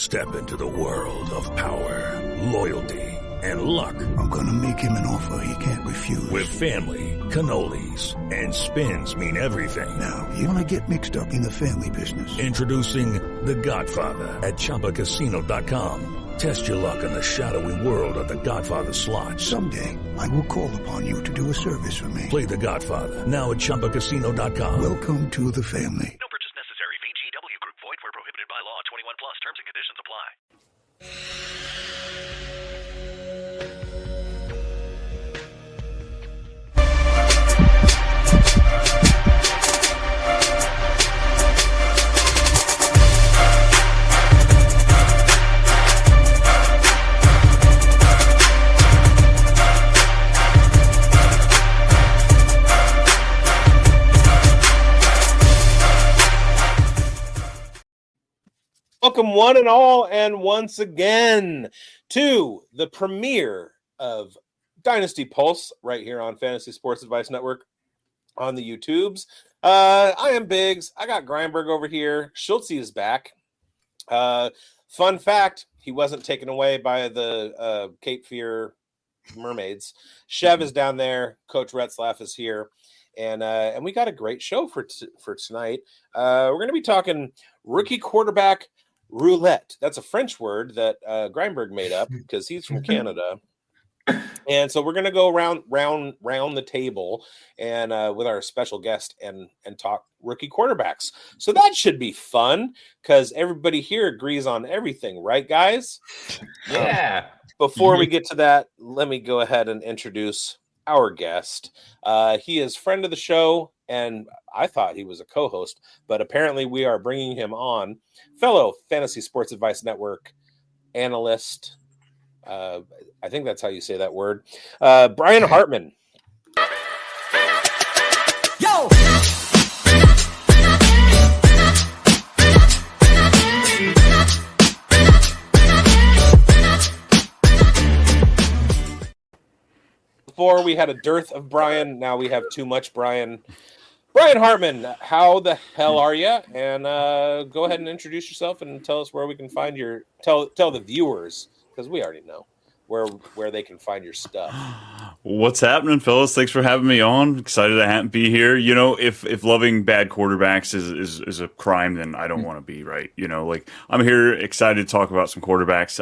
Step into the world of power, loyalty, and luck. I'm gonna make him an offer he can't refuse. With family, cannolis, and spins mean everything. Now, you wanna get mixed up in the family business. Introducing The Godfather at ChumbaCasino.com. Test your luck in the shadowy world of The Godfather slot. Someday, I will call upon you to do a service for me. Play The Godfather now at ChumbaCasino.com. Welcome to the family. No purchase necessary. VGW Group. Void where prohibited by law. 21 plus. Terms and conditions apply. Welcome one and all, and once again to the premiere of Dynasty Pulse right here on Fantasy Sports Advice Network on the YouTubes. I am bigz. I got Grindberg over here. Schultz is back. Fun fact, he wasn't taken away by the Cape Fear Mermaids. Chev is down there. Coach Retzlaff is here. And we got a great show for tonight. We're going to be talking rookie quarterback roulette. That's a French word that Grindberg made up because he's from Canada. And so we're going to go round the table and with our special guest and talk rookie quarterbacks. So that should be fun because everybody here agrees on everything, right, guys? Yeah. Before we get to that, let me go ahead and introduce our guest. He is friend of the show, and I thought he was a co-host, but apparently we are bringing him on. Fellow Fantasy Sports Advice Network analyst. I think that's how you say that word. Brian Hartman. Yo! Before we had a dearth of Brian, now we have too much Brian. Brian Hartman, how the hell are you? And go ahead and introduce yourself and tell us where we can find your tell the viewers, because we already know where they can find your stuff. What's happening, fellas? Thanks for having me on. Excited to be here. You know, if loving bad quarterbacks is a crime, then I don't want to be, right? You know, like I'm here excited to talk about some quarterbacks.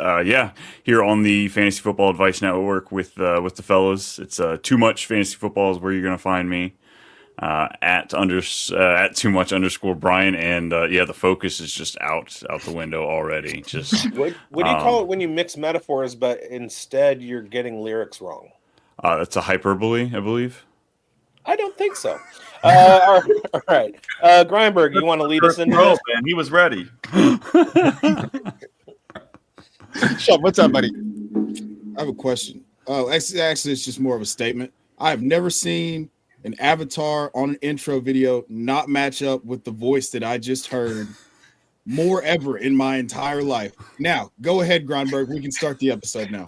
Here on the Fantasy Football Advice Network with the fellas. It's Too Much Fantasy Football is where you're gonna find me. At too much _ Brian, and the focus is just out the window already. Just what do you call it when you mix metaphors, but instead you're getting lyrics wrong? That's a hyperbole, I believe. I don't think so. All right, Grindberg, you want to lead us into this? Man, he was ready. Shough, what's up, buddy? I have a question. Actually, it's just more of a statement. I have never seen an avatar on an intro video not match up with the voice that I just heard more ever in my entire life. Now, go ahead, Grindberg. We can start the episode now.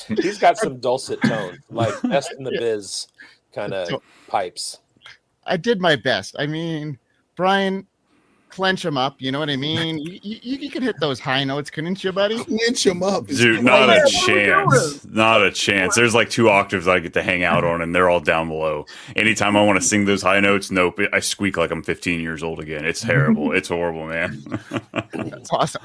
He's got some dulcet tones, like best in the biz kind of pipes. I did my best. I mean, Brian, clench him up. You know what I mean? You can hit those high notes, couldn't you, buddy? Clench him up. Dude, not a chance. Not a chance. There's like 2 octaves I get to hang out on, and they're all down below. Anytime I want to sing those high notes, nope, I squeak like I'm 15 years old again. It's terrible. It's horrible, man. That's awesome.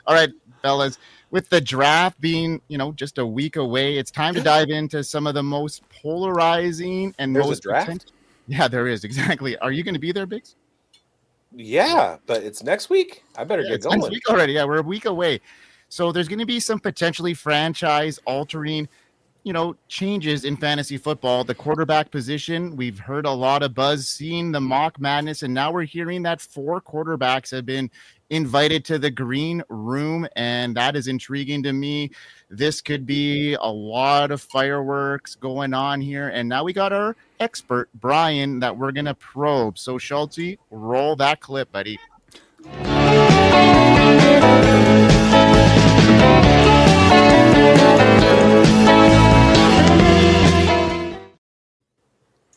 All right, fellas. With the draft being, just a week away, it's time to dive into some of the most polarizing and There's most a draft? Yeah, there is, exactly. Are you going to be there, bigz? Yeah, but it's next week. I better get going. Next week already. Yeah, we're a week away. So there's going to be some potentially franchise-altering, changes in fantasy football. The quarterback position, we've heard a lot of buzz, seeing the mock madness, and now we're hearing that 4 quarterbacks have been invited to the green room, and that is intriguing to me. This could be a lot of fireworks going on here, and now we got our expert, Brian, that we're going to probe. So, Schultz, roll that clip, buddy.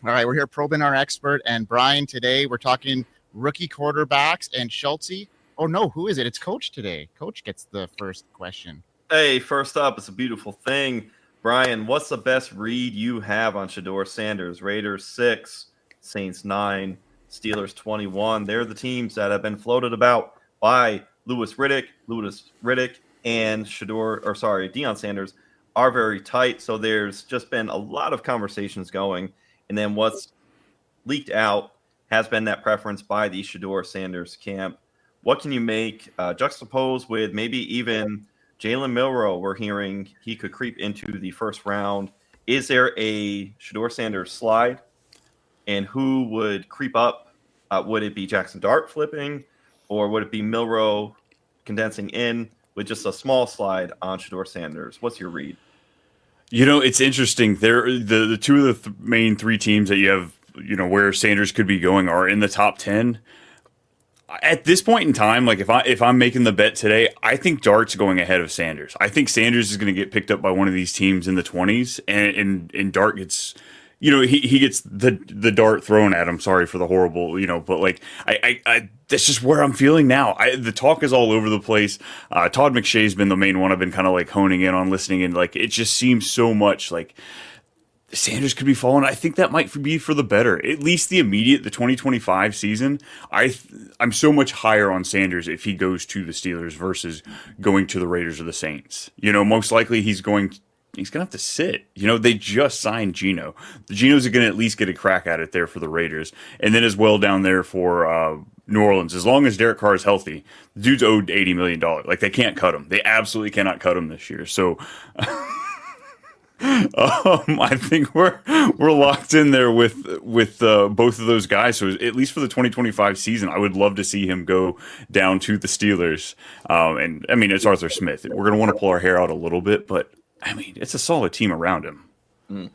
All right, we're here probing our expert, and Brian, today we're talking rookie quarterbacks, and Schultz, Oh, no, who is it? It's Coach today. Coach gets the first question. Hey, first up, it's a beautiful thing. Brian, what's the best read you have on Shedeur Sanders? Raiders 6, Saints 9, Steelers 21. They're the teams that have been floated about by Louis Riddick, and Deion Sanders are very tight. So there's just been a lot of conversations going. And then what's leaked out has been that preference by the Shedeur Sanders camp. What can you make juxtaposed with maybe even Jalen Milroe? We're hearing he could creep into the first round. Is there a Shedeur Sanders slide? And who would creep up? Would it be Jaxson Dart flipping? Or would it be Milroe condensing in with just a small slide on Shedeur Sanders? What's your read? It's interesting. The two of the main three teams that you have, where Sanders could be going are in the top 10. At this point in time, like if I'm making the bet today, I think Dart's going ahead of Sanders. I think Sanders is going to get picked up by one of these teams in the 20s, and Dart gets, he gets the dart thrown at him. Sorry for the horrible, but like I that's just where I'm feeling now. The talk is all over the place. Todd McShay's been the main one I've been kind of like honing in on, listening, and like it just seems so much like Sanders could be falling. I think that might be for the better. At least the 2025 season. I'm so much higher on Sanders if he goes to the Steelers versus going to the Raiders or the Saints. Most likely he's going to have to sit. They just signed Geno. The Geno's going to at least get a crack at it there for the Raiders. And then as well down there for New Orleans. As long as Derek Carr is healthy, the dude's owed $80 million. Like, they can't cut him. They absolutely cannot cut him this year. So I think we're locked in there with both of those guys. So at least for the 2025 season, I would love to see him go down to the Steelers. And I mean, it's Arthur Smith. We're going to want to pull our hair out a little bit, but I mean, it's a solid team around him. Man,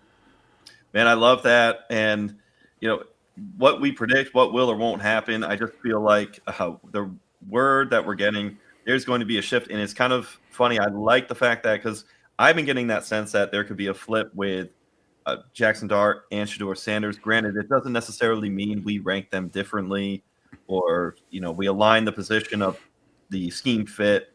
I love that. And what we predict, what will or won't happen, I just feel like the word that we're getting, there's going to be a shift. And it's kind of funny. I like the fact that because I've been getting that sense that there could be a flip with Jaxson Dart and Shedeur Sanders. Granted, it doesn't necessarily mean we rank them differently or, we align the position of the scheme fit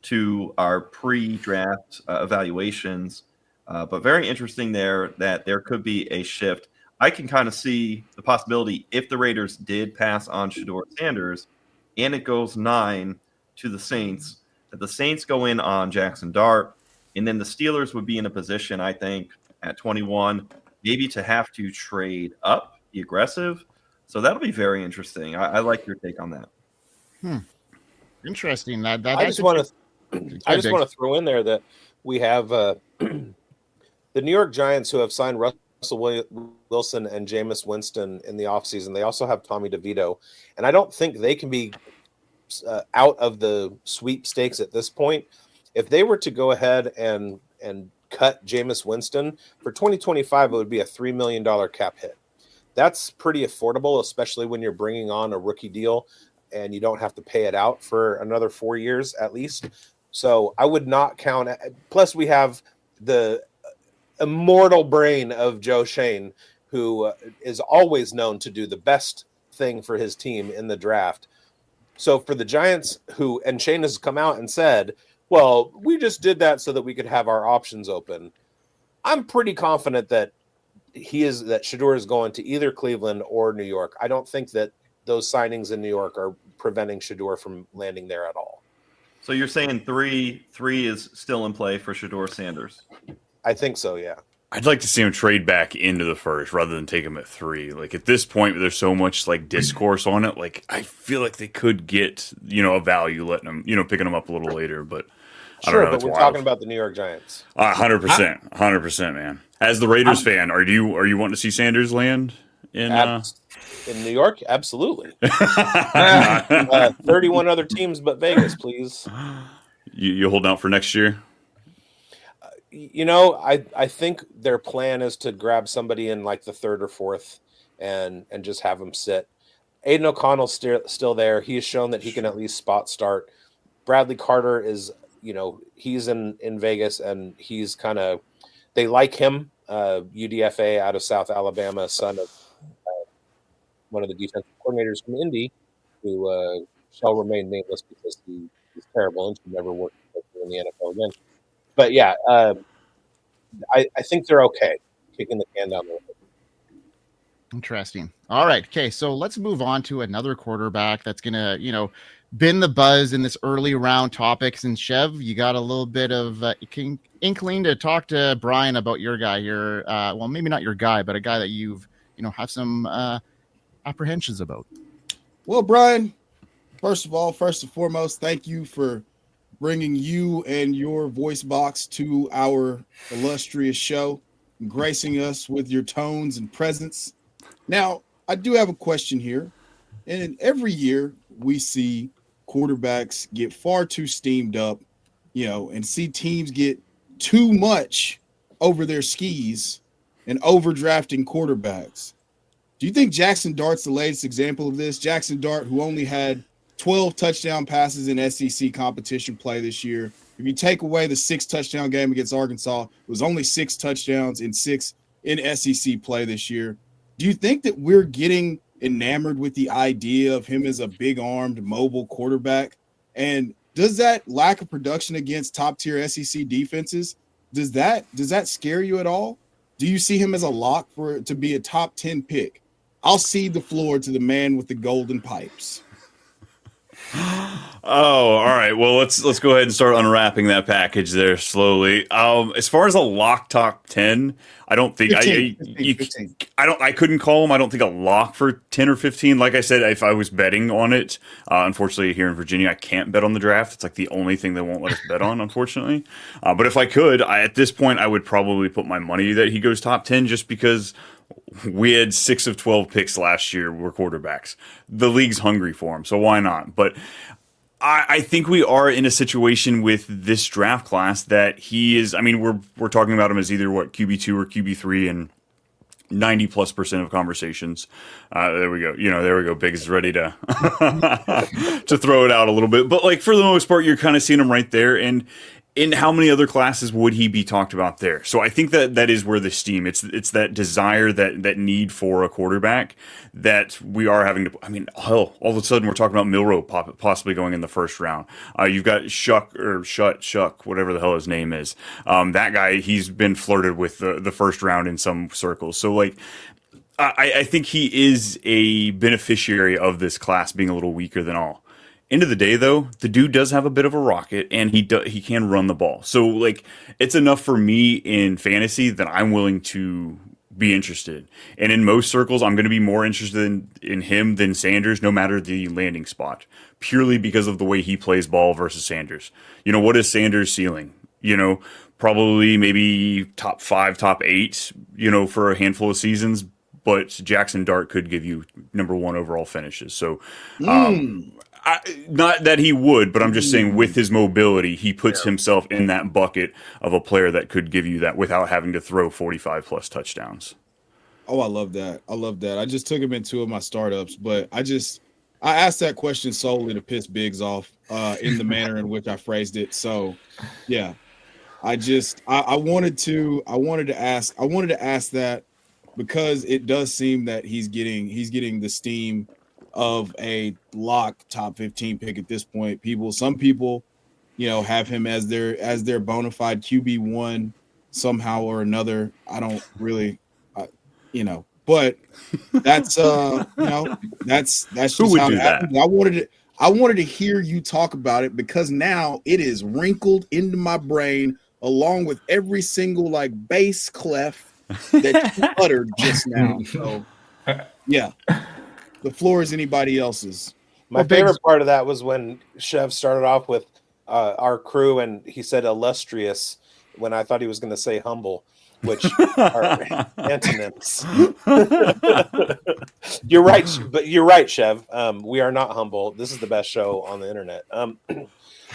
to our pre-draft evaluations. But very interesting there that there could be a shift. I can kind of see the possibility if the Raiders did pass on Shedeur Sanders and it goes 9 to the Saints, that the Saints go in on Jaxson Dart. And then the Steelers would be in a position, I think, at 21, maybe to have to trade up, be aggressive. So that'll be very interesting. I like your take on that. Interesting. I just want to throw in there that we have the New York Giants who have signed Russell Wilson and Jameis Winston in the offseason. They also have Tommy DeVito. And I don't think they can be out of the sweepstakes at this point. If they were to go ahead and cut Jameis Winston for 2025, it would be a $3 million cap hit. That's pretty affordable, especially when you're bringing on a rookie deal and you don't have to pay it out for another 4 years at least. So I would not count. Plus, we have the immortal brain of Joe Schoen, who is always known to do the best thing for his team in the draft. So for the Giants, and Schoen has come out and said, well, we just did that so that we could have our options open. I'm pretty confident that Shedeur is going to either Cleveland or New York. I don't think that those signings in New York are preventing Shedeur from landing there at all. So you're saying three is still in play for Shedeur Sanders? I think so, yeah. I'd like to see him trade back into the first rather than take him at 3. Like at this point, there's so much like discourse on it. Like I feel like they could get a value letting him picking him up a little later, but I don't know. But we're talking about the New York Giants. 100%, man. As the Raiders fan, are you wanting to see Sanders land in New York? Absolutely. 31 other teams, but Vegas, please. You holding out for next year? I think their plan is to grab somebody in like the 3rd or 4th and just have them sit. Aiden O'Connell's still there. He has shown that he can at least spot start. Bradley Carter is, he's in Vegas and he's they like him. UDFA out of South Alabama, son of one of the defensive coordinators from Indy, who shall remain nameless because he's terrible and should never work in the NFL again. But yeah, I think they're okay kicking the can down the road. Interesting. All right. Okay. So let's move on to another quarterback that's going to, been the buzz in this early round topics. And Chev, you got a little bit of inkling to talk to Brian about your guy here. Well, maybe not your guy, but a guy that you've, have some apprehensions about. Well, Brian, first and foremost, thank you for bringing you and your voice box to our illustrious show, and gracing us with your tones and presence. Now, I do have a question here. And every year we see quarterbacks get far too steamed up, and see teams get too much over their skis and overdrafting quarterbacks. Do you think Jaxson Dart's the latest example of this? Jaxson Dart, who only had 12 touchdown passes in SEC competition play this year. If you take away the 6 touchdown game against Arkansas, it was only 6 touchdowns in 6 in SEC play this year. Do you think that we're getting enamored with the idea of him as a big-armed, mobile quarterback? And does that lack of production against top-tier SEC defenses, does that scare you at all? Do you see him as a lock to be a top 10 pick? I'll cede the floor to the man with the golden pipes. Oh, all right. Well, let's go ahead and start unwrapping that package there slowly. As far as a lock top 10, I don't think 15. I couldn't call him. I don't think a lock for 10 or 15. Like I said, if I was betting on it, unfortunately here in Virginia, I can't bet on the draft. It's like the only thing they won't let us bet on, unfortunately. But if I could, at this point, I would probably put my money that he goes top 10 just because we had 6 of 12 picks last year were quarterbacks. The league's hungry for him, so why not? But I think we are in a situation with this draft class that he is. I mean, we're talking about him as either QB2 or QB3 and 90+% of conversations. There we go. There we go. Bigz is ready to to throw it out a little bit. But like for the most part, you're kind of seeing him right there. And in how many other classes would he be talked about there? So I think that is where the steam. It's that desire, that need for a quarterback that we are having to. I mean, hell, all of a sudden we're talking about Milroe possibly going in the first round. You've got Shough, whatever the hell his name is. That guy, he's been flirted with the first round in some circles. So like, I think he is a beneficiary of this class being a little weaker than all. End of the day, though, the dude does have a bit of a rocket, and he can run the ball. So, like, it's enough for me in fantasy that I'm willing to be interested. And in most circles, I'm going to be more interested in him than Sanders, no matter the landing spot, purely because of the way he plays ball versus Sanders. What is Sanders' ceiling? Probably maybe top 5, top 8, for a handful of seasons. But Jaxson Dart could give you number 1 overall finishes. So, not that he would, but I'm just saying with his mobility, he puts himself in that bucket of a player that could give you that without having to throw 45+ touchdowns. Oh, I love that. I just took him in 2 of my startups, but I asked that question solely to piss Bigz off in the manner in which I phrased it. So, yeah, I wanted to ask that because it does seem that he's getting the steam of a lock top 15 pick at this point. Some people, have him as their bona fide QB1 somehow or another. I don't really, but that's that's just who would how do it happens. that? I wanted to hear you talk about it because now it is wrinkled into my brain along with every single bass clef that you uttered just now. So yeah. The floor is anybody else's. My favorite part of that was when Chev started off with our crew and he said illustrious when I thought he was going to say humble, which are antonyms. You're right, Chev. We are not humble. This is the best show on the internet.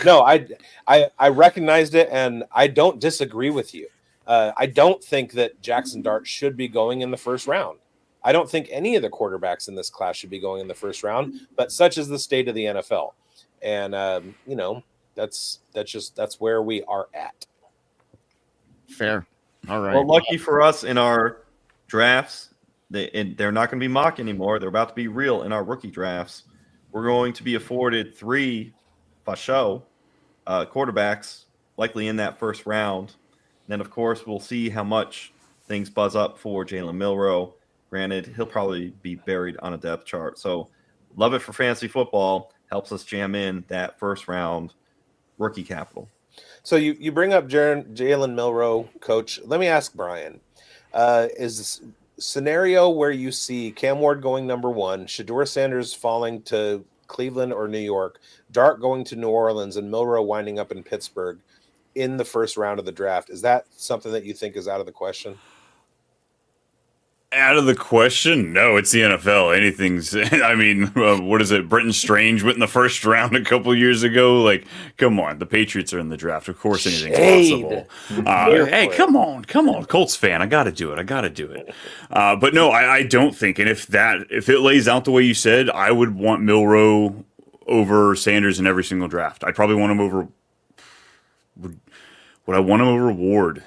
No, I recognized it and I don't disagree with you. I don't think that Jaxson Dart should be going in the first round. I don't think any of the quarterbacks in this class should be going in the first round, but such is the state of the NFL. And, that's where we are at. Fair. All right. Well, lucky for us in our drafts, they're not going to be mock anymore. They're about to be real in our rookie drafts. we're going to be afforded 3 Shough quarterbacks, likely in that first round. Then, of course, we'll see how much things buzz up for Jalen Milroe. Granted, he'll probably be buried on a depth chart. So love it for fantasy football. Helps us jam in that first round rookie capital. So you bring up Jalen Milroe, Coach. Let me ask Brian. Is this scenario where you see Cam Ward going number 1, Shedeur Sanders falling to Cleveland or New York, Dart going to New Orleans, and Milroe winding up in Pittsburgh in the first round of the draft? Is that something that you think is out of the question? Out of the question? No, it's the NFL. Anything's, I mean, what is it? Brenton Strange went in the first round a couple years ago. Like, come on. The Patriots are in the draft. Of course, anything's possible. Hey, come on. Colts fan. I got to do it. But no, I don't think. And if it lays out the way you said, I would want Milroe over Sanders in every single draft. I'd probably want him over. Would I want him over Ward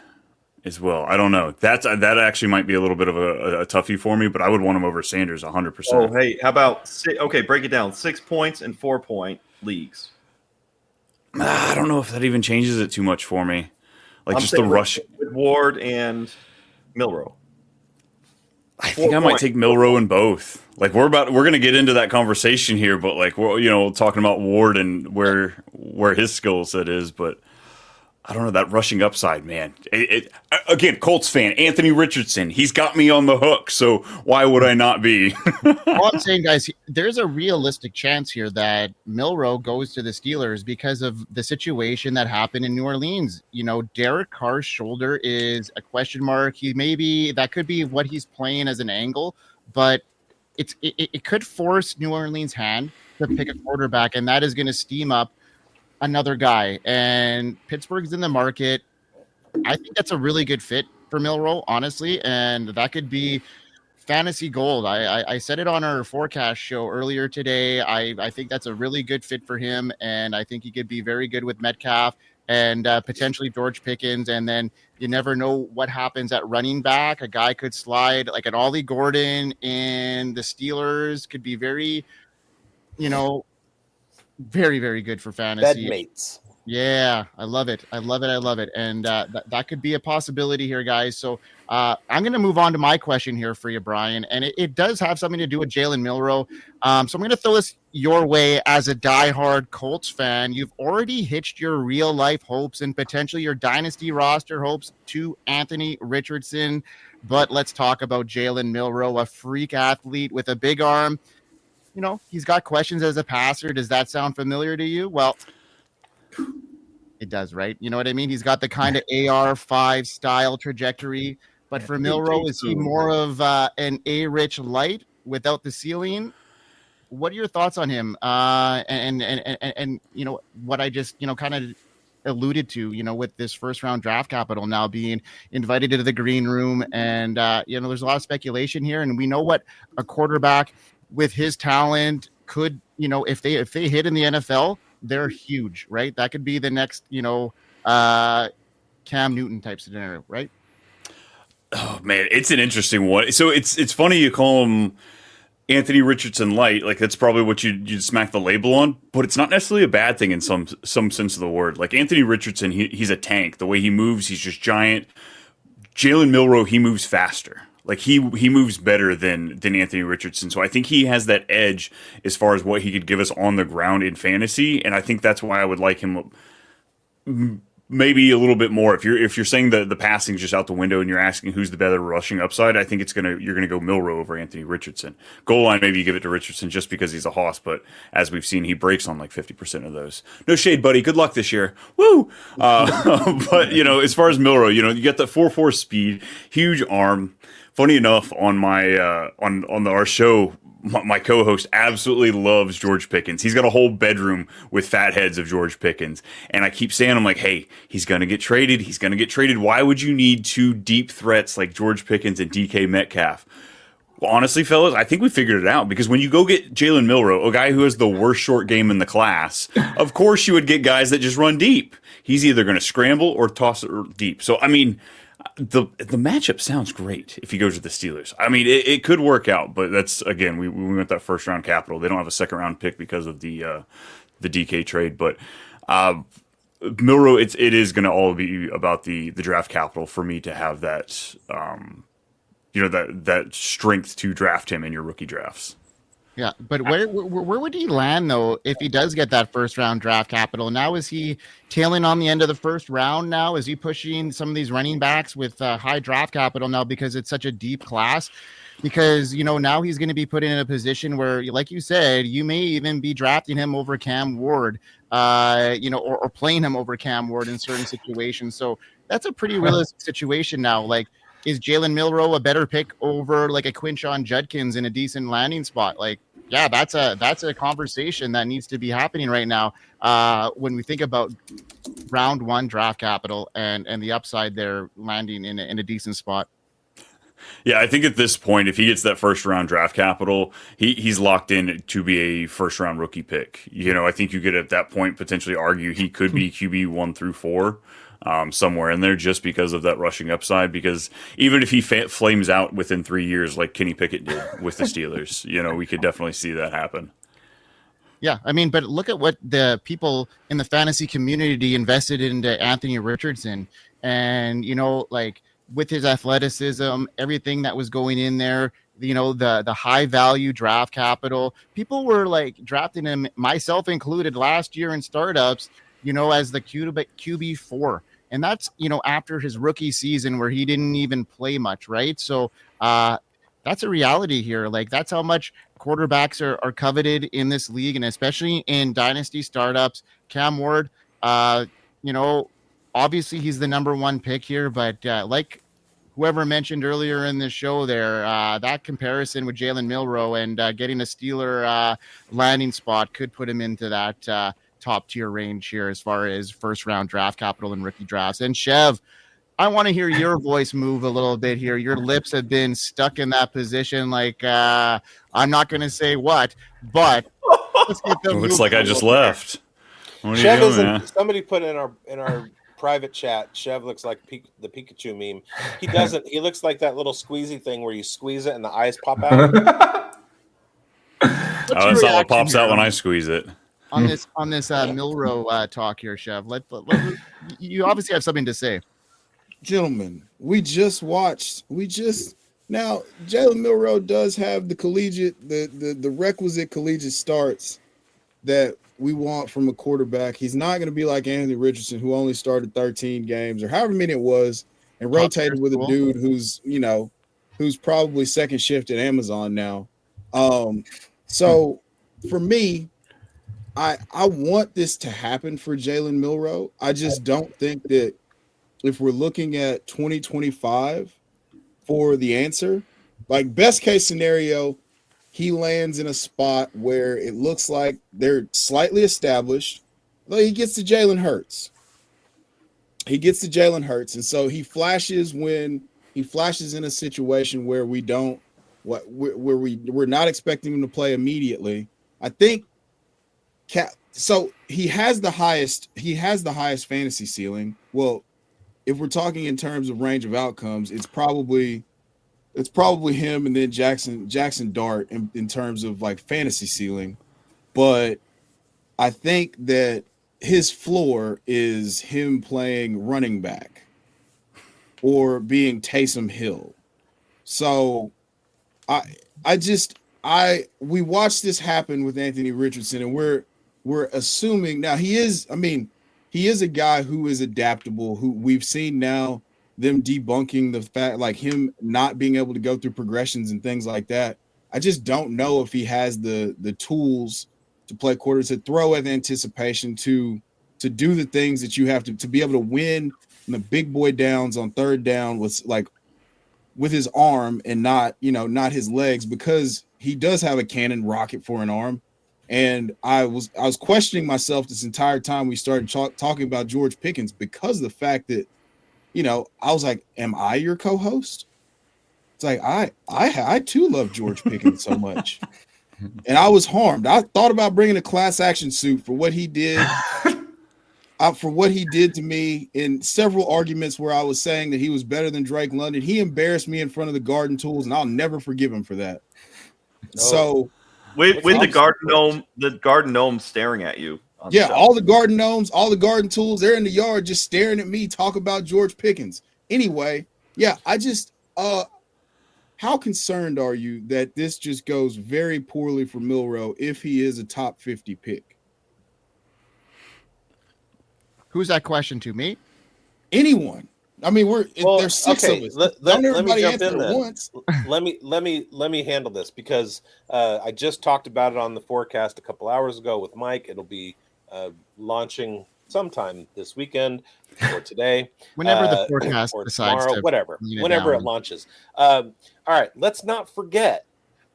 as well? I don't know. That actually might be a little bit of a toughie for me, but I would want him over Sanders 100%. Oh, hey, how about break it down. 6 points and 4 point leagues. I don't know if that even changes it too much for me. Like, just the rush with Ward and Milroe. I think I might take Milroe in both. Like, we're going to get into that conversation here, but like, we're talking about Ward and where his skill set is, but I don't know, that rushing upside, man. Again, Colts fan, Anthony Richardson, he's got me on the hook, so why would I not be? All I'm saying, guys, there's a realistic chance here that Milroe goes to the Steelers because of the situation that happened in New Orleans. Derek Carr's shoulder is a question mark. That could be what he's playing as an angle, but it could force New Orleans' hand to pick a quarterback, and that is going to steam up another guy, and Pittsburgh's in the market. I think that's a really good fit for Milroe, honestly, and that could be fantasy gold. I said it on our forecast show earlier today. I think that's a really good fit for him, and I think he could be very good with Metcalf and potentially George Pickens, and then you never know what happens at running back. A guy could slide, like an Ollie Gordon in the Steelers could be very, very, very good for fantasy. Bedmates. Yeah, I love it. And that could be a possibility here, guys. So I'm going to move on to my question here for you, Brian. And it does have something to do with Jalen Milroe. So I'm going to throw this your way as a diehard Colts fan. You've already hitched your real-life hopes and potentially your dynasty roster hopes to Anthony Richardson. But let's talk about Jalen Milroe, a freak athlete with a big arm. He's got questions as a passer. Does that sound familiar to you? Well, it does, right? You know what I mean? He's got the kind of AR5 style trajectory. But for Milroe, is he more of an A-rich light without the ceiling? What are your thoughts on him? And what I just, kind of alluded to, with this first round draft capital now being invited into the green room. And, there's a lot of speculation here. And we know what a quarterback with his talent could, if they hit in the NFL, they're huge, right? That could be the next, Cam Newton type scenario, right? Oh man, it's an interesting one. So it's funny you call him Anthony Richardson light, like that's probably what you'd smack the label on, but it's not necessarily a bad thing in some sense of the word. Like Anthony Richardson, he's a tank. The way he moves, he's just giant. Jalen Milroe, he moves faster. Like he moves better than Anthony Richardson. So I think he has that edge as far as what he could give us on the ground in fantasy. And I think that's why I would like him maybe a little bit more. If you're saying the passing's just out the window and you're asking who's the better rushing upside, I think you're gonna go Milroe over Anthony Richardson. Goal line, maybe you give it to Richardson just because he's a hoss, but as we've seen, he breaks on like 50% of those. No shade, buddy. Good luck this year. Woo! But as far as Milroe, you get the 4.4 speed, huge arm. Funny enough, on my on our show, my co-host absolutely loves George Pickens. He's got a whole bedroom with fat heads of George Pickens. And I keep saying, I'm like, hey, he's going to get traded. He's going to get traded. Why would you need two deep threats like George Pickens and DK Metcalf? Well, honestly, fellas, I think we figured it out. Because when you go get Jalen Milroe, a guy who has the worst short game in the class, of course you would get guys that just run deep. He's either going to scramble or toss it deep. So, I mean, the matchup sounds great if he goes to the Steelers. I mean, it could work out, but that's, again, we went that first round capital. They don't have a second round pick because of the DK trade, but Milroe, it is going to all be about the draft capital for me to have that, that strength to draft him in your rookie drafts. Yeah, but where would he land, though, if he does get that first-round draft capital? Now, is he tailing on the end of the first round now? Is he pushing some of these running backs with high draft capital now because it's such a deep class? Because, now he's going to be put in a position where, like you said, you may even be drafting him over Cam Ward, or playing him over Cam Ward in certain situations. So that's a pretty realistic situation now. Like, is Jalen Milroe a better pick over like a Quinshon Judkins in a decent landing spot? Like, yeah, that's a conversation that needs to be happening right now when we think about round one draft capital and the upside there landing in a decent spot. Yeah, I think at this point, if he gets that first round draft capital, he's locked in to be a first round rookie pick. I think you could at that point potentially argue he could be QB 1 through 4. Somewhere in there just because of that rushing upside, because even if he flames out within 3 years like Kenny Pickett did with the Steelers, we could definitely see that happen. Yeah, I mean, but look at what the people in the fantasy community invested into Anthony Richardson, and like with his athleticism, everything that was going in there, the high value draft capital, people were like drafting him, myself included, last year in startups, as the QB4. And that's, after his rookie season where he didn't even play much, right? So that's a reality here. Like, that's how much quarterbacks are coveted in this league, and especially in dynasty startups. Cam Ward, obviously he's the number one pick here, but like whoever mentioned earlier in the show there, that comparison with Jalen Milroe and getting a Steeler landing spot could put him into that top tier range here as far as first round draft capital and rookie drafts. And Chev, I want to hear your voice move a little bit here. Your lips have been stuck in that position. Like, I'm not going to say what, but let's get them. Looks like I just left. What are Chev you doing, man? Somebody put in our private chat, Chev looks like the Pikachu meme. He doesn't. He looks like that little squeezy thing where you squeeze it and the eyes pop out. That's not what pops out when I squeeze it. On this Milroe talk here, Chev. You obviously have something to say. Gentlemen, now Jalen Milroe does have the collegiate, the requisite collegiate starts that we want from a quarterback. He's not going to be like Anthony Richardson, who only started 13 games or however many it was and rotated with a dude who's probably second shift at Amazon now. So for me, I want this to happen for Jalen Milroe. I just don't think that if we're looking at 2025 for the answer, like best case scenario, he lands in a spot where it looks like they're slightly established. But he gets to Jalen Hurts. And so he flashes in a situation where we're not expecting him to play immediately. I think so he has the highest fantasy ceiling. Well, if we're talking in terms of range of outcomes, it's probably him and then Jaxson Dart in terms of like fantasy ceiling. But I think that his floor is him playing running back or being Taysom Hill. So we watched this happen with Anthony Richardson, and we're assuming now he is a guy who is adaptable, who we've seen now them debunking the fact, like him not being able to go through progressions and things like that. I just don't know if he has the tools to play quarter, to throw at the anticipation, to do the things that you have to be able to win in the big boy downs on third down with his arm and not his legs, because he does have a cannon rocket for an arm. And I was questioning myself this entire time we started talking about George Pickens, because of the fact that, I was like, am I your co-host? It's like, I too love George Pickens so much. And I was harmed. I thought about bringing a class action suit for what he did. for what he did to me in several arguments where I was saying that he was better than Drake London. He embarrassed me in front of the Garden Tools, and I'll never forgive him for that. So with the garden gnome staring at you. Yeah, all the Garden Gnomes, all the Garden Tools, they're in the yard just staring at me, talk about George Pickens. Anyway, yeah, I just how concerned are you that this just goes very poorly for Milroe if he is a top 50 pick? Who's that question to? Me? Anyone. I mean, there's six of us. Don't everybody answer at once. Let me handle this because I just talked about it on the forecast a couple hours ago with Mike. It'll be launching sometime this weekend or today. Whenever the forecast or decides tomorrow, whenever it launches. All right, let's not forget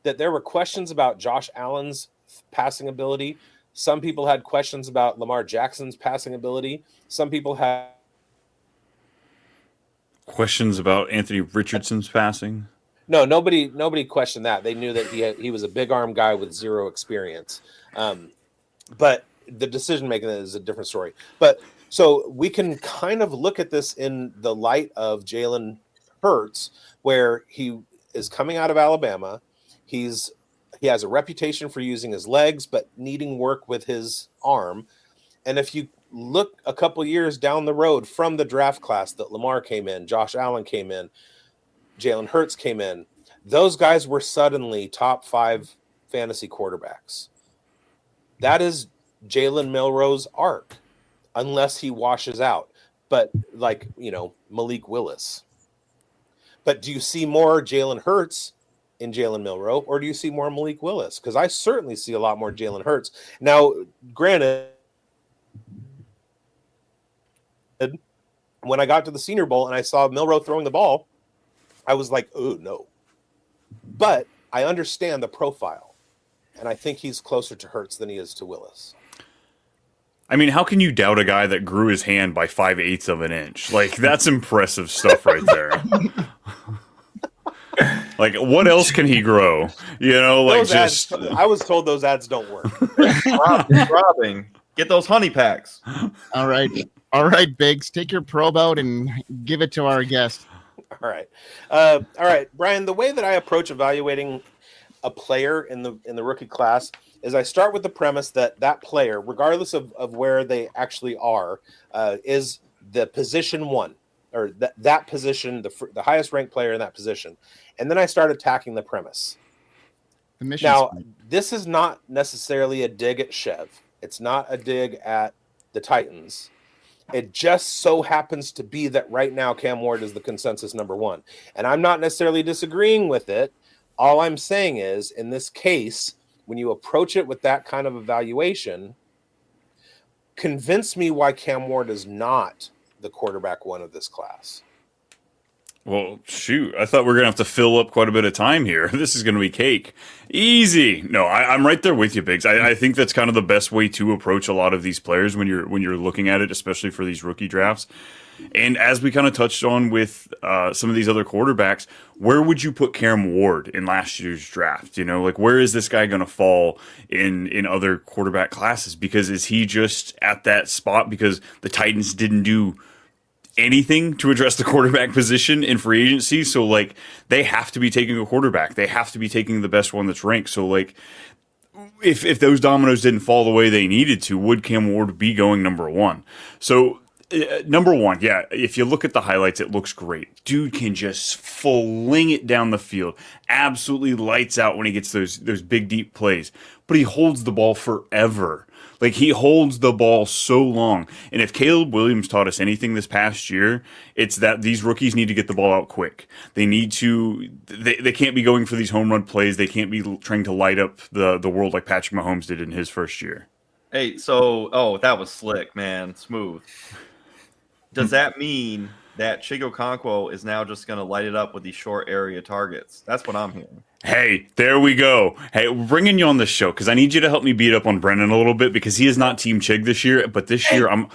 that there were questions about Josh Allen's passing ability. Some people had questions about Lamar Jackson's passing ability. Some people had questions about Anthony Richardson's passing. No, nobody questioned that. They knew that he was a big arm guy with zero experience. But the decision making is a different story. But so we can kind of look at this in the light of Jalen Hurts, where he is coming out of Alabama. He has a reputation for using his legs, but needing work with his arm. And if you look a couple years down the road from the draft class that Lamar came in, Josh Allen came in, Jalen Hurts came in, those guys were suddenly top 5 fantasy quarterbacks. That is Jalen Milroe's arc, unless he washes out. But like, Malik Willis. But do you see more Jalen Hurts in Jalen Milroe, or do you see more Malik Willis? Because I certainly see a lot more Jalen Hurts. Now, granted, when I got to the Senior Bowl and I saw Milroe throwing the ball, I was like, oh, no. But I understand the profile, and I think he's closer to Hurts than he is to Willis. I mean, how can you doubt a guy that grew his hand by 5/8 of an inch? Like, that's impressive stuff right there. Like, what else can he grow? I was told those ads don't work. Robbing. Get those honey packs. All right, bigz. Take your probe out and give it to our guest. All right, Brian. The way that I approach evaluating a player in the rookie class is I start with the premise that player, regardless of where they actually are, is the position one, or that position, the highest ranked player in that position. And then I start attacking the premise. Now, this is not necessarily a dig at Chev. It's not a dig at the Titans. It just so happens to be that right now Cam Ward is the consensus number 1. And I'm not necessarily disagreeing with it. All I'm saying is, in this case, when you approach it with that kind of evaluation, convince me why Cam Ward is not the quarterback 1 of this class. Well, shoot, I thought we were going to have to fill up quite a bit of time here. This is going to be cake. Easy. No, I'm right there with you, bigz. I think that's kind of the best way to approach a lot of these players when you're looking at it, especially for these rookie drafts. And as we kind of touched on with some of these other quarterbacks, where would you put Cam Ward in last year's draft? Like, where is this guy going to fall in other quarterback classes? Because is he just at that spot because the Titans didn't do anything to address the quarterback position in free agency? So, like, they have to be taking a quarterback. They have to be taking the best one that's ranked. So, like, if those dominoes didn't fall the way they needed to, would Cam Ward be going number 1? So, number 1, yeah, if you look at the highlights, it looks great. Dude can just fling it down the field. Absolutely lights out when he gets those big, deep plays. But he holds the ball forever. Like, he holds the ball so long. And if Caleb Williams taught us anything this past year, it's that these rookies need to get the ball out quick. They need to – they can't be going for these home run plays. They can't be trying to light up the world like Patrick Mahomes did in his first year. Hey, that was slick, man. Smooth. Does that mean that Chigo Okonkwo is now just going to light it up with these short area targets? That's what I'm hearing. Hey, there we go. Hey, we're bringing you on this show because I need you to help me beat up on Brennan a little bit because he is not Team Chig this year. But this year, I'm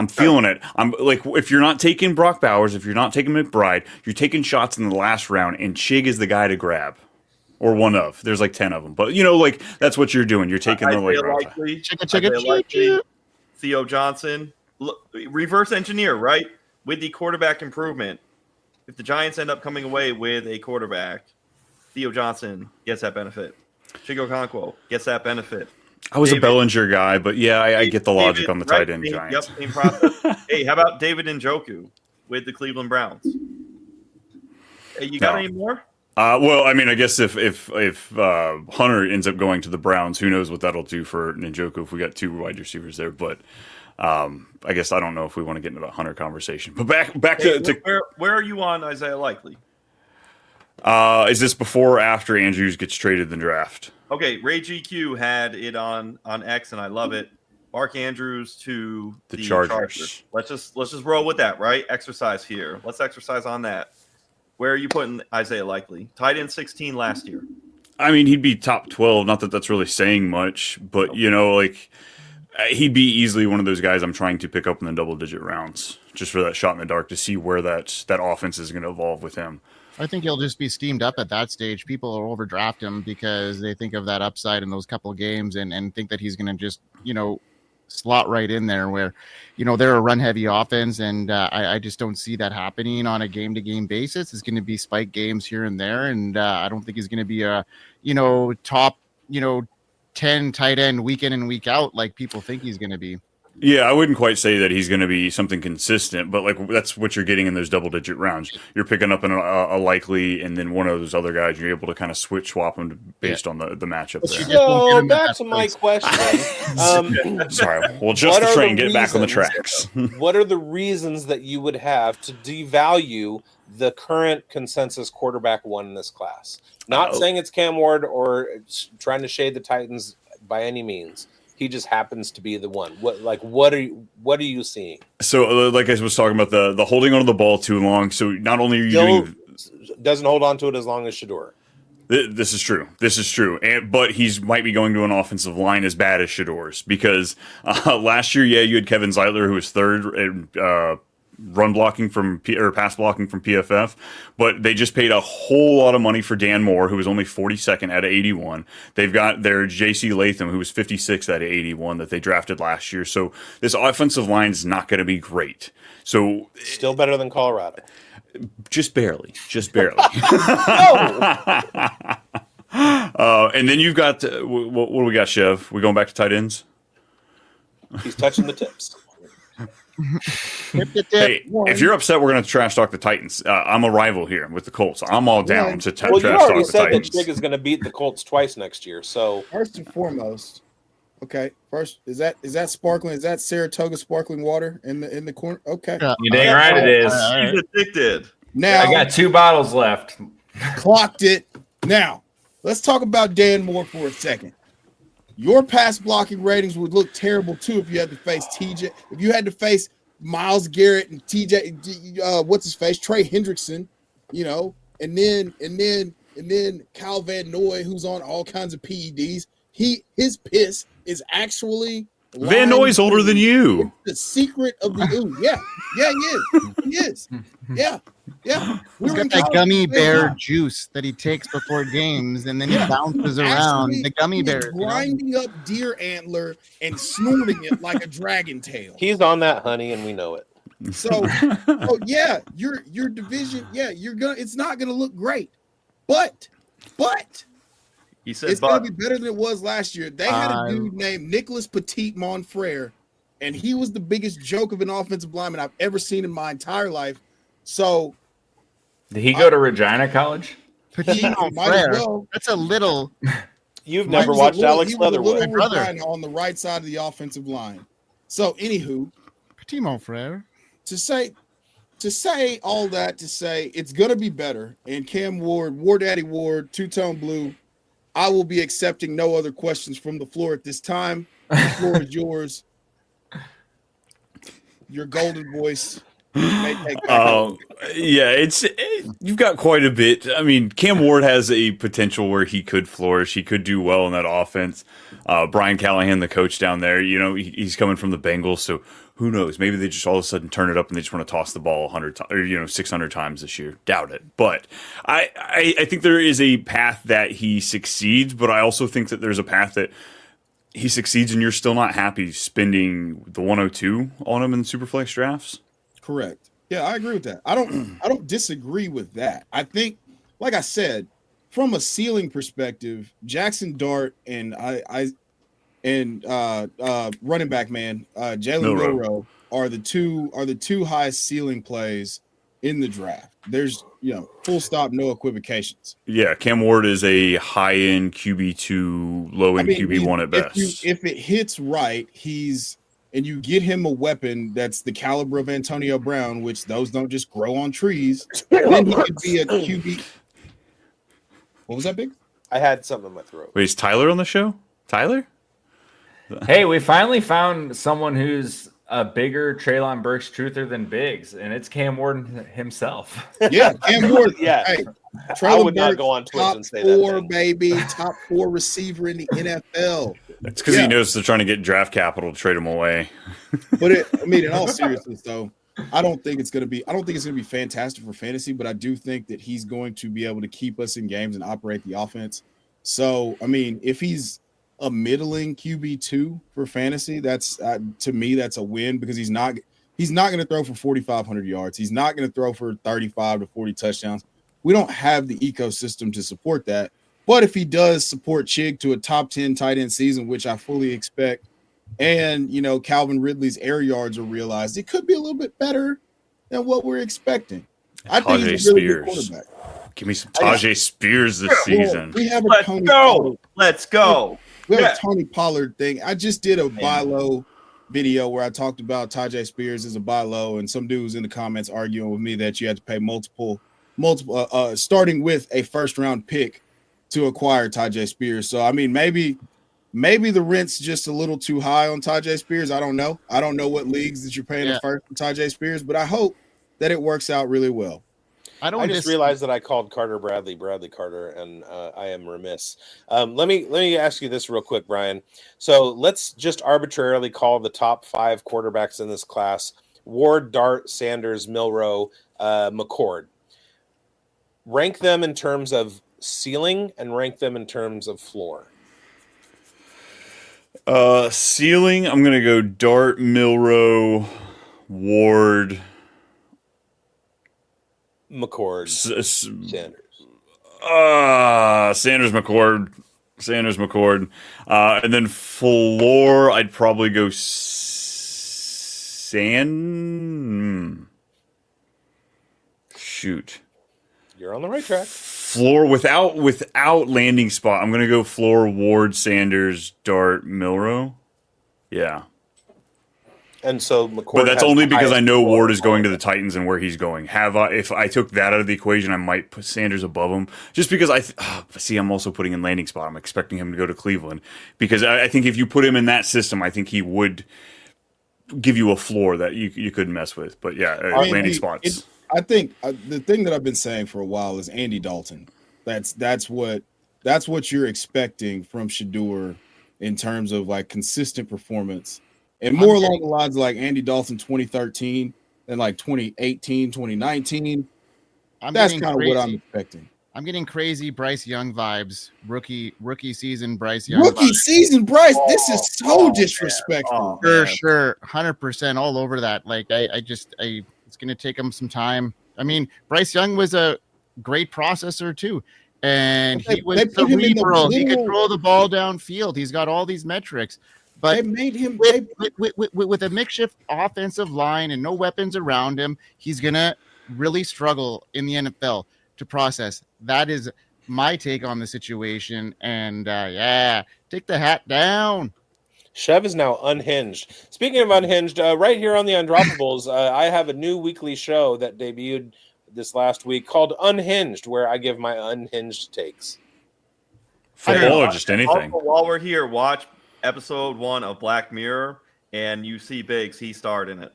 feeling it. I'm like, if you're not taking Brock Bowers, if you're not taking McBride, you're taking shots in the last round, and Chig is the guy to grab, or one of. There's like 10 of them, but that's what you're doing. You're taking the late round. Theo Johnson, reverse engineer, right? With the quarterback improvement, if the Giants end up coming away with a quarterback, Theo Johnson gets that benefit. Chigo Okonkwo gets that benefit. I was a Bellinger guy, but yeah, I get the logic on the tight end Giants. Yep, same process. Hey, how about David Njoku with the Cleveland Browns? Hey, you got any more? Well, I mean, I guess if Hunter ends up going to the Browns, who knows what that'll do for Njoku if we got 2 wide receivers there. But I guess I don't know if we want to get into the Hunter conversation. But back to where are you on Isaiah Likely? Is this before or after Andrews gets traded in the draft? Okay, Ray GQ had it on X, and I love it. Mark Andrews to the Chargers. Let's just roll with that, right? Exercise here. Let's exercise on that. Where are you putting Isaiah Likely? Tight end 16 last year. I mean, he'd be top 12. Not that that's really saying much, but he'd be easily one of those guys I'm trying to pick up in the double-digit rounds, just for that shot in the dark to see where that offense is going to evolve with him. I think he'll just be steamed up at that stage. People will overdraft him because they think of that upside in those couple of games and think that he's going to just, slot right in there where, they're a run-heavy offense, and I just don't see that happening on a game-to-game basis. It's going to be spike games here and there, and I don't think he's going to be a, top, 10 tight end week in and week out like people think he's going to be. Yeah, I wouldn't quite say that he's going to be something consistent, but that's what you're getting in those double-digit rounds. You're picking up a Likely, and then one of those other guys, you're able to kind of swap them based on the matchup there. So back to my question. Sorry, we'll just the train get back on the tracks. What are the reasons that you would have to devalue the current consensus quarterback 1 in this class? Not saying it's Cam Ward or trying to shade the Titans by any means. He just happens to be the one. What are you seeing? So, like I was talking about the holding onto the ball too long. So not only are you doesn't hold on to it as long as Shedeur. This is true. But he might be going to an offensive line as bad as Shedeur's because last year, you had Kevin Zeitler who was third in run blocking or pass blocking from PFF, but they just paid a whole lot of money for Dan Moore, who was only 42nd out of 81. They've got their J.C. Latham, who was 56th out of 81 that they drafted last year. So this offensive line is not going to be great. So still better than Colorado. Just barely. And then you've got what do we got, Chev? We going back to tight ends? He's touching the tips. Hey, if you're upset, we're going to trash talk the Titans. I'm a rival here with the Colts. I'm all down to trash talk the Titans. You already said that Chig is going to beat the Colts twice next year. So first and foremost, is that sparkling? Is that Saratoga sparkling water in the corner? Okay, you dang right it is. He's addicted. Now I got 2 bottles left. Clocked it. Now let's talk about Dan Moore for a second. Your pass blocking ratings would look terrible too if you had to face TJ. If you had to face Myles Garrett and TJ, what's his face, Trey Hendrickson, and then Kyle Van Noy, who's on all kinds of PEDs. His piss is actually Van Noy's older than you. The secret of the ooh. Yeah, he is. Yeah. He's got that gummy bear juice that he takes before games, and then he bounces around the gummy bear. Grinding up deer antler and snorting it like a dragon tail. He's on that honey, and we know it. So your division, it's not gonna look great. But he said it's gonna be better than it was last year. They had a dude named Nicholas Petit Monfrere, and he was the biggest joke of an offensive lineman I've ever seen in my entire life. So did he go to Regina College? Petit Monfrere. That's a little. You've never watched Alex Leatherwood. On the right side of the offensive line. So anywho, Petit Monfrere. To say all that to say it's gonna be better. And Cam Ward, War Daddy Ward, two-tone blue. I will be accepting no other questions from the floor at this time. The floor is yours. Your golden voice. You've got quite a bit. I mean, Cam Ward has a potential where he could flourish. He could do well in that offense. Brian Callahan, the coach down there, he's coming from the Bengals, so who knows? Maybe they just all of a sudden turn it up and they just want to toss the ball 100 times or 600 times this year. Doubt it. But I think there is a path that he succeeds, but I also think that there's a path that he succeeds and you're still not happy spending the 102 on him in Superflex drafts? Correct. Yeah, I agree with that. I don't disagree with that. I think, like I said, from a ceiling perspective, Jaxson Dart and running back man, Jalen Milroe are the two highest ceiling plays in the draft. There's full stop, no equivocations. Yeah, Cam Ward is a high-end QB2, low-end QB1 at best. If it hits right, and you get him a weapon that's the caliber of Antonio Brown, which those don't just grow on trees, then he could be a QB. What was that, Big? I had something in my throat. Wait, is Tyler on the show? Tyler? Hey, we finally found someone who's a bigger Treylon Burks truther than bigz, and it's Cam Ward himself. Yeah, Cam Ward. Yeah. Hey, I would not go on Twitch and say that. Top 4, baby. Top 4 receiver in the NFL. It's because he knows they're trying to get draft capital to trade him away. But in all seriousness, though, I don't think it's going to be fantastic for fantasy, but I do think that he's going to be able to keep us in games and operate the offense. So, if he's a middling QB2 for fantasy, that's to me that's a win, because he's not going to throw for 4,500 yards. He's not going to throw for 35 to 40 touchdowns. We don't have the ecosystem to support that. But if he does support Chig to a top 10 tight end season, which I fully expect, and Calvin Ridley's air yards are realized, it could be a little bit better than what we're expecting. I think he's a really good quarterback. Give me some Tajay Spears this season. We have a Let's go. We have a Tony Pollard thing. I just did a buy low video where I talked about Tajay Spears as a buy low, and some dudes in the comments arguing with me that you had to pay multiple, starting with a first round pick to acquire Tajay Spears. So maybe the rent's just a little too high on Tajay Spears. I don't know. I don't know what leagues that you're paying the first for Tajay Spears, but I hope that it works out really well. I just realized that I called Carter Bradley Carter, and I am remiss. Let me ask you this real quick, Brian. So let's just arbitrarily call the top 5 quarterbacks in this class: Ward, Dart, Sanders, Milroe, McCord. Rank them in terms of ceiling and rank them in terms of floor. Ceiling, I'm gonna go Dart, Milroe, Ward, McCord, Sanders, McCord, and then floor, I'd probably go shoot. You're on the right track. Floor without landing spot. I'm gonna go floor, Ward, Sanders, Dart, Milroe. Yeah. And so McCord, but that's only because I know Ward is going to the Titans and where he's going. If I took that out of the equation, I might put Sanders above him, just because I'm also putting in landing spot. I'm expecting him to go to Cleveland, because I think if you put him in that system, I think he would give you a floor that you couldn't mess with. But yeah, landing spots. I think the thing that I've been saying for a while is Andy Dalton. That's what you're expecting from Shedeur in terms of like consistent performance. And more along the lines of like Andy Dalton 2013 and like 2018, 2019. That's kind of what I'm expecting. I'm getting crazy Bryce Young vibes. Rookie season Bryce Young. Rookie season Bryce. This is so disrespectful. Sure. 100% all over that. Like it's going to take him some time. Bryce Young was a great processor too. And he was cerebral. He could throw the ball downfield. He's got all these metrics. But they made him with a makeshift offensive line and no weapons around him, he's gonna really struggle in the NFL to process. That is my take on the situation. And take the hat down. Chev is now unhinged. Speaking of unhinged, right here on the Undroppables, I have a new weekly show that debuted this last week called Unhinged, where I give my unhinged takes. Football or just anything. Also, while we're here, watch episode 1 of Black Mirror, and you see bigz. He starred in it.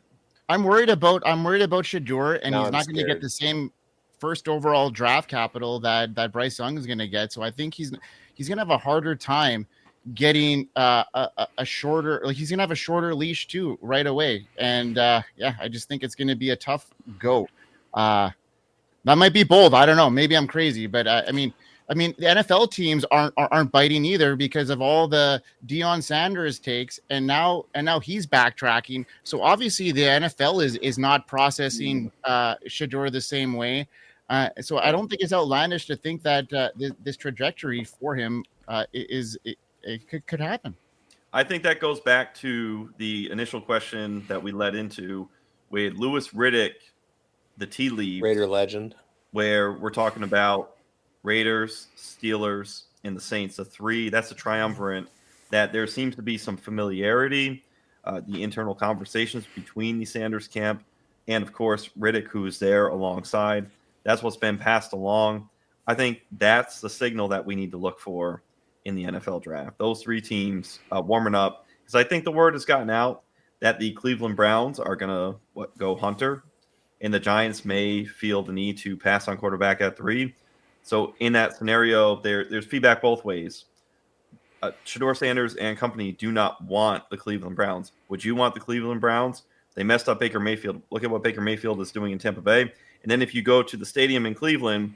I'm worried about Shedeur, and he's not going to get the same first overall draft capital that Bryce Young is going to get. So I think he's going to have a harder time getting a shorter. Like he's going to have a shorter leash too right away. And I just think it's going to be a tough go. That might be bold. I don't know. Maybe I'm crazy, but I mean, the NFL teams aren't biting either because of all the Deion Sanders takes, and now he's backtracking. So obviously the NFL is not processing Shedeur the same way. So I don't think it's outlandish to think that this trajectory for him could happen. I think that goes back to the initial question that we led into with Louis Riddick, the tea leaves, Raider legend, where we're talking about Raiders, Steelers, and the Saints. The three, that's a triumvirate that there seems to be some familiarity, the internal conversations between the Sanders camp and, of course, Riddick, who's there alongside. That's what's been passed along. I think that's the signal that we need to look for in the NFL draft. Those three teams warming up, because I think the word has gotten out that the Cleveland Browns are going to go Hunter, and the Giants may feel the need to pass on quarterback at 3. So in that scenario, there's feedback both ways. Shedeur Sanders and company do not want the Cleveland Browns. Would you want the Cleveland Browns? They messed up Baker Mayfield. Look at what Baker Mayfield is doing in Tampa Bay. And then if you go to the stadium in Cleveland,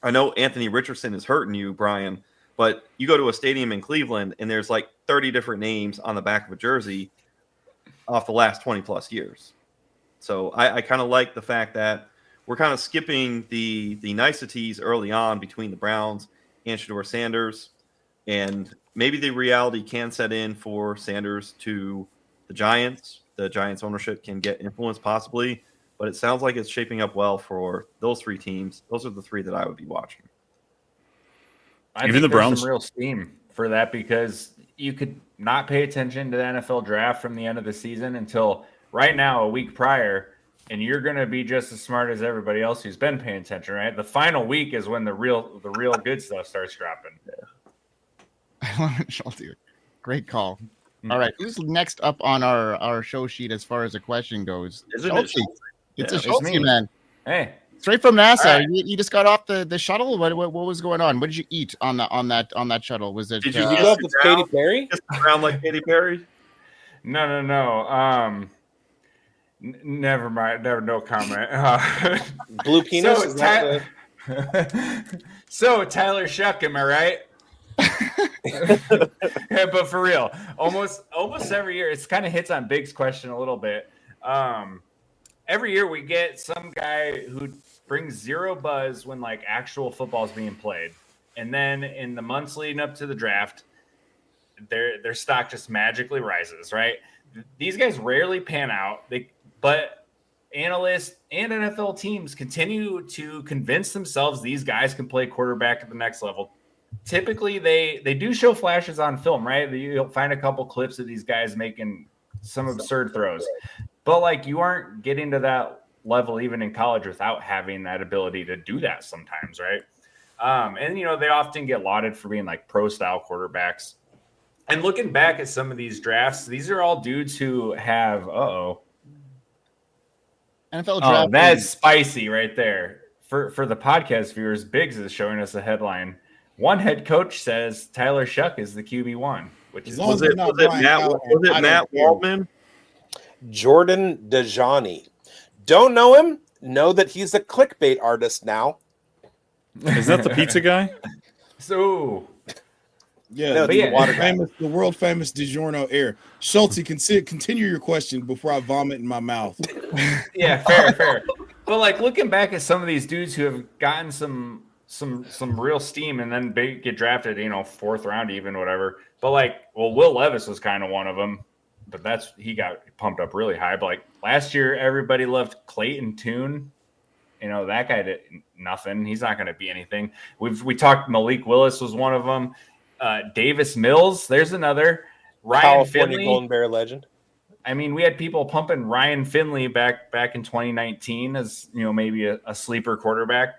I know Anthony Richardson is hurting you, Brian, but you go to a stadium in Cleveland and there's like 30 different names on the back of a jersey off the last 20 plus years. So I kind of like the fact that we're kind of skipping the niceties early on between the Browns and Shedeur Sanders. And maybe the reality can set in for Sanders to the Giants. The Giants ownership can get influence possibly, but it sounds like it's shaping up well for those three teams. Those are the three that I would be watching. I think the Browns, some real steam for that, because you could not pay attention to the NFL draft from the end of the season until right now, a week prior, and you're going to be just as smart as everybody else who's been paying attention, right? The final week is when the real good stuff starts dropping. Schulte, great call. All right, who's next up on our show sheet as far as the question goes? Schulte. It's a Schulte, man. Hey, straight from NASA. Right. You just got off the shuttle. What was going on? What did you eat on that shuttle? Was it? Did you go up with Katy Perry? Just around like Katy Perry? No. Never mind. No comment. Blue penis. So Tyler Shough, am I right? Yeah, but for real, almost every year, it's kind of hits on bigz question a little bit. Every year we get some guy who brings zero buzz when like actual football is being played, and then in the months leading up to the draft, their stock just magically rises. Right? These guys rarely pan out. But analysts and NFL teams continue to convince themselves these guys can play quarterback at the next level. Typically, they do show flashes on film, right? You'll find a couple clips of these guys making some absurd throws. But, like, you aren't getting to that level even in college without having that ability to do that sometimes, right? And, they often get lauded for being, like, pro-style quarterbacks. And looking back at some of these drafts, these are all dudes who have – NFL draft. Oh, that's spicy right there. For the podcast viewers, bigz is showing us a headline. One head coach says Tyler Shough is the QB1, which is was it Matt Waldman? Jordan Dajani. Don't know him. Know that he's a clickbait artist now. Is that the pizza guy? So, yeah, the world famous DiGiorno air. Schulte, continue your question before I vomit in my mouth. Yeah, fair. But like looking back at some of these dudes who have gotten some real steam and then get drafted, 4th round even, whatever. But like, Will Levis was kind of one of them, but he got pumped up really high. But like last year, everybody loved Clayton Tune. That guy did nothing. He's not going to be anything. We talked Malik Willis was one of them. Davis Mills, there's another. Ryan California Finley, Golden Bear legend. I mean, we had people pumping Ryan Finley back in 2019 as maybe a sleeper quarterback.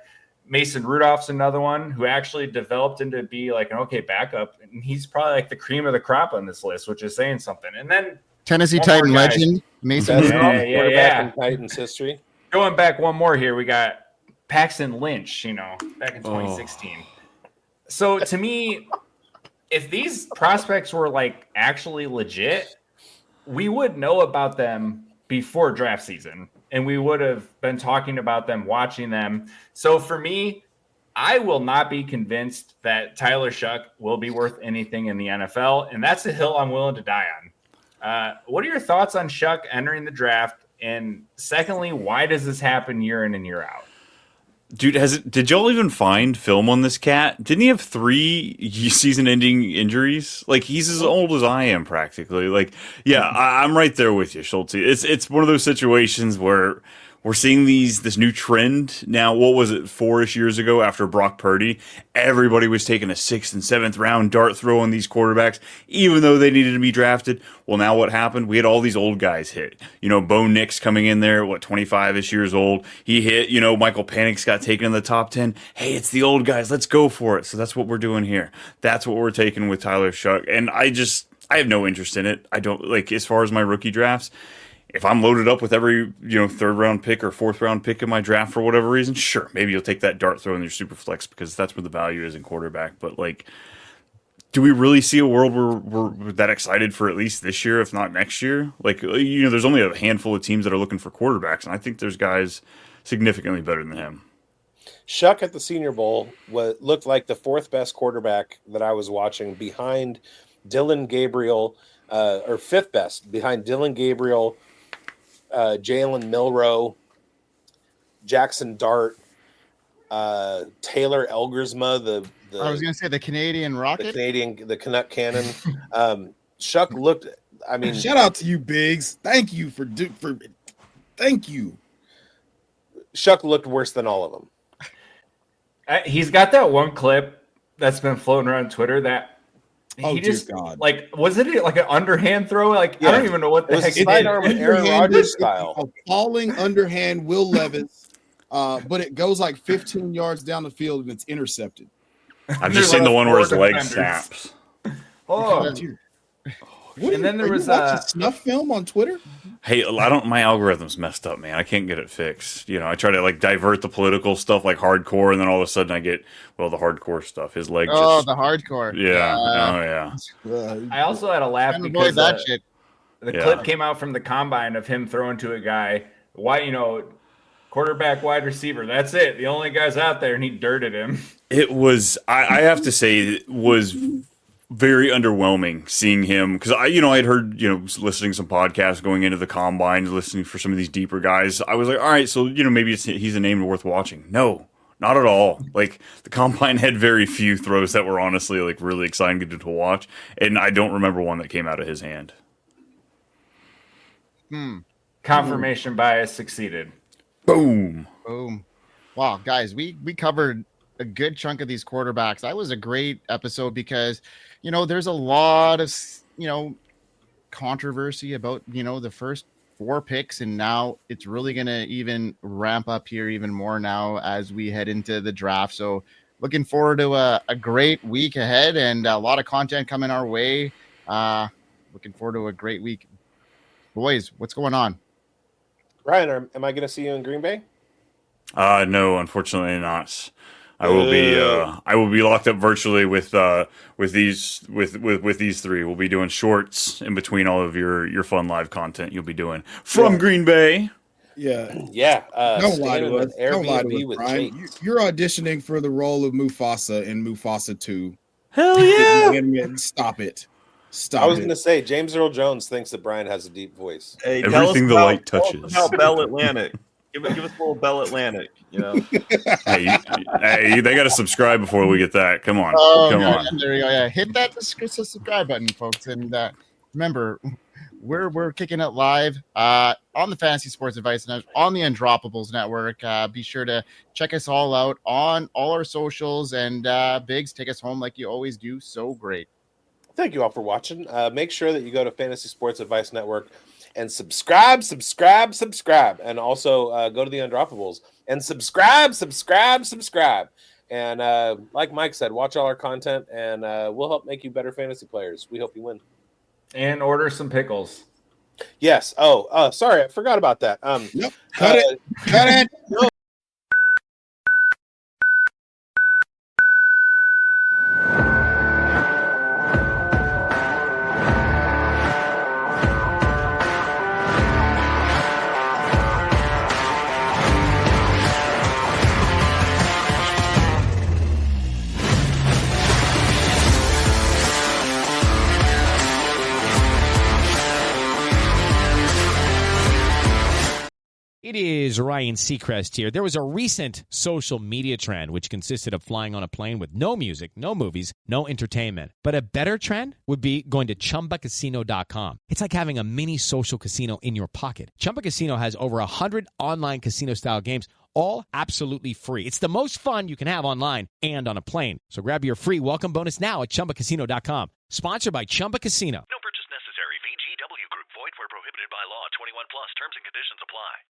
Mason Rudolph's another one who actually developed into be like an okay backup, and he's probably like the cream of the crop on this list, which is saying something. And then Tennessee Titan legend Mason Rudolph, quarterback in Titans history. Going back one more here, we got Paxton Lynch, back in 2016. So to me, if these prospects were like actually legit, we would know about them before draft season, and we would have been talking about them, watching them. So for me, I will not be convinced that Tyler Shough will be worth anything in the NFL, and that's a hill I'm willing to die on. What are your thoughts on Shough entering the draft? And secondly, why does this happen year in and year out? Dude, did y'all even find film on this cat? Didn't he have 3 season-ending injuries? Like, he's as old as I am, practically. Like, yeah, I'm right there with you, Schultz. It's one of those situations where we're seeing this new trend now. What was it, 4-ish years ago after Brock Purdy? Everybody was taking a 6th and 7th round dart throw on these quarterbacks, even though they needed to be drafted. Well, now what happened? We had all these old guys hit. Bo Nix coming in there, 25-ish years old. He hit, Michael Penix got taken in the top 10. Hey, it's the old guys. Let's go for it. So that's what we're doing here. That's what we're taking with Tyler Shough. And I have no interest in it. I don't, as far as my rookie drafts, if I'm loaded up with every, 3rd round pick or 4th round pick in my draft for whatever reason, sure, maybe you'll take that dart throw in your super flex because that's where the value is in quarterback. But do we really see a world where we're that excited for at least this year, if not next year? There's only a handful of teams that are looking for quarterbacks, and I think there's guys significantly better than him. Shough at the Senior Bowl looked like the 4th best quarterback that I was watching, behind Dylan Gabriel, or 5th best, behind Dylan Gabriel, Jalen, Milroe, Jaxson Dart, Taylor Elgersma, I was going to say the Canadian Rocket, the Canuck Cannon. Shough looked. I mean, shout out to you, bigz. Thank you for. Thank you. Shough looked worse than all of them. He's got that one clip that's been floating around Twitter that. He just, God. Was it like an underhand throw? I don't even know what the heck it is. Aaron Rodgers style. A falling underhand Will Levis, but it goes 15 yards down the field and it's intercepted. I've just seen the one where his leg snaps. Oh. And then there was a snuff film on Twitter. Hey, my algorithm's messed up, man. I can't get it fixed. I try to divert the political stuff hardcore, and then all of a sudden I get the hardcore stuff. His leg. The hardcore. Yeah. I also had a laugh because that shit. The clip came out from the combine of him throwing to a guy. Quarterback, wide receiver. That's it. The only guys out there, and he dirted him. It was. I have to say, it was very underwhelming seeing him, because I'd heard, listening to some podcasts going into the combine, listening for some of these deeper guys. I was like, all right, so maybe he's a name worth watching. No, not at all. The combine had very few throws that were honestly really exciting to watch, and I don't remember one that came out of his hand. Confirmation bias succeeded. Boom. Wow, guys, we covered a good chunk of these quarterbacks. That was a great episode because there's a lot of controversy about the first 4 picks, and now it's really going to even ramp up here even more now as we head into the draft. So looking forward to a great week ahead and a lot of content coming our way. Looking forward to a great week. Boys, what's going on? Ryan, am I going to see you in Green Bay? No, unfortunately not. I will be locked up virtually with these 3. We'll be doing shorts in between all of your fun live content you'll be doing from Green Bay. Yeah. Don't lie to us. Don't lie to us, with Brian. You're auditioning for the role of Mufasa in Mufasa 2. Hell yeah! Stop it. I was going to say, James Earl Jones thinks that Brian has a deep voice. Hey, everything the light touches. Tell us about Bell Atlantic. Give us a little Bell Atlantic, Hey, they got to subscribe before we get that. Come on. Come on. There we go. Yeah, hit that subscribe button, folks. And remember, we're kicking it live on the Fantasy Sports Advice Network, on the Undroppables Network. Be sure to check us all out on all our socials. And bigz, take us home like you always do so great. Thank you all for watching. Make sure that you go to Fantasy Sports Advice Network and subscribe, and also go to the Undroppables and subscribe. And like Mike said, watch all our content, and we'll help make you better fantasy players. We hope you win. And order some pickles. Yes. Oh, sorry, I forgot about that. Nope. Cut it. No. is Ryan Seacrest here. There was a recent social media trend which consisted of flying on a plane with no music, no movies, no entertainment. But a better trend would be going to ChumbaCasino.com. It's like having a mini social casino in your pocket. Chumba Casino has over 100 online casino-style games, all absolutely free. It's the most fun you can have online and on a plane. So grab your free welcome bonus now at ChumbaCasino.com. Sponsored by Chumba Casino. No purchase necessary. VGW Group. Void where prohibited by law. 21 plus. Terms and conditions apply.